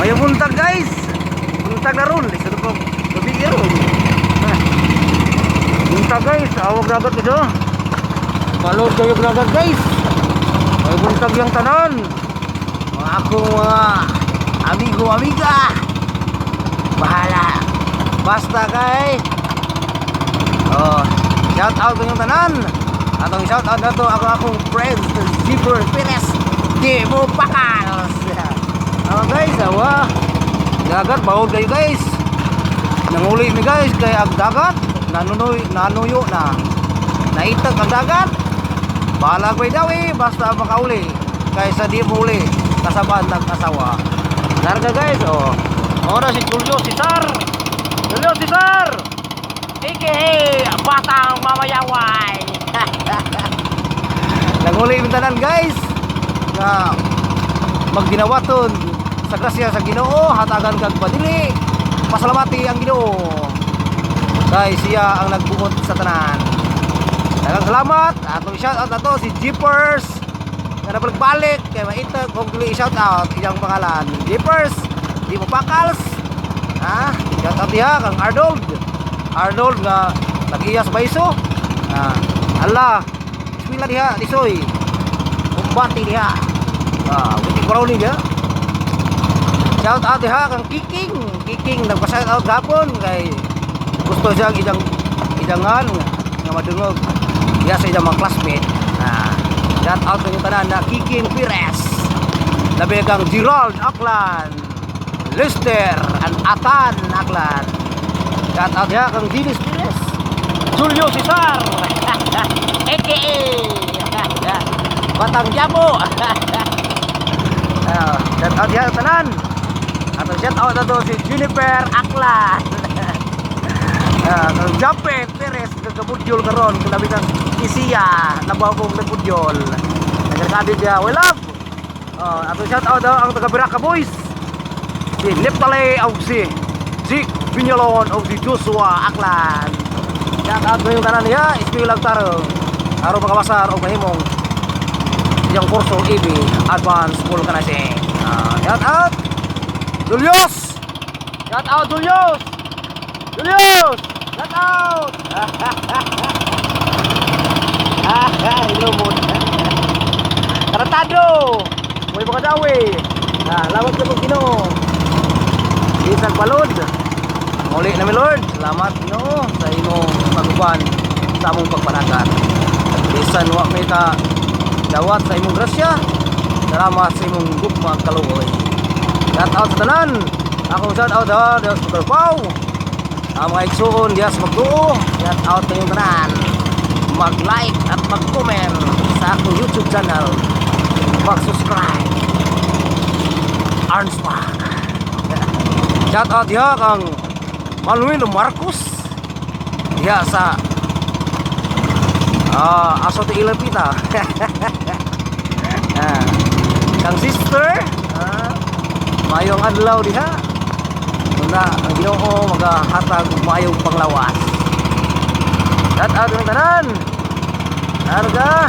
May buntag guys. Buntag na ron. Isa ko mabigyan ron. Buntag guys. Awag dagat ito. Palod kayo dagat guys. May buntag yung tanan. Mga akong mga amigo amiga. Bahala. Basta kay. Oh, shout out yung tanan. Atong shout out na to akong friends Zipper Perez. Di mo pakal. Guys, awa. Dagat bawod kayo guys. Nanguli mi guys kay ang dagat nanuyo na. Naitag ang dagat. Bahala ko daw basta makauli. Kaysa di mo uli kasabahan ng asawa. Narga guys, oh. Ora si Julio Cesar. Julio Cesar. AKA Batang Mamayaway. Nanguli mi tanan guys. Na magginawaton sa grasya sa Ginoo, hatagan kag padili. Pasalamati ang Ginoo. Guys, siya ang nagbuot sa tanan. Daghang salamat. Atong shout out ato si Jeepers. Nga nagbalik kay maitag og shout out iyang pangalan. Jeepers, di mo pakals. Ha? Shout out diha kang Arnold. Arnold nga nag-iya sa Baiso. Allah, bismillah diha, disoy. Kumbati diha. Witi corona diha. Shout out diha kang Kiking. Kiking nagpa-shout out gapon kay gusto siya ijangan nga madungog diha sa iyang mga classmate. Shout out kang tanan na Kiking Perez. Labi kang Gerald Aklan, Lester and Atan Aklan. Shout out diha kang Dinis Perez, Julio Cesar AKA Batang Jabo. Shout out diha tanan. Atong shout out na to si Juniper Aklan. Kang Japet Perez nagkapudyol karon kalabi ng Isiya nabawong nagpudyol. Nagkakadit dia, we love. Atong shout out daw ang taga Biraka Boys. Si Neptale og si Zik Pinyolon og si Joshua Aklan. Shout out yung tanan niya, ispil lang tarong. Araw makabasar og mahimong yung kurso EB Advanced School ka na siya. Shout out Julius! Shout out Julius! Julius! Shout out! Ilumon. Taratado! Huwag mo kadawi. Lawag ka pong Ginoo. Isang palod. Muli namin Lord. Salamat Ginoo sa inyong paguban sa among pagpanagan. Bisan wa may ka dawat sa imong grasya. Salamat sa imong gugmang kaluoy. Shout out sa tanan. Akong shout out Dios Pagkarpaw. Ang mga igsuon Dios magduo. Shout out sa inyong tanan. Mag-like at mag-comment sa akong YouTube channel. Mag-subscribe. Arnspark. Shout out diha kang Manuel Marcos. Diha sa Aso de Ilapita. Kang sister, mayong adlaw diha. Una ang Ginoo magahatag og mayong panglawas. Shout out ng tanan. Narga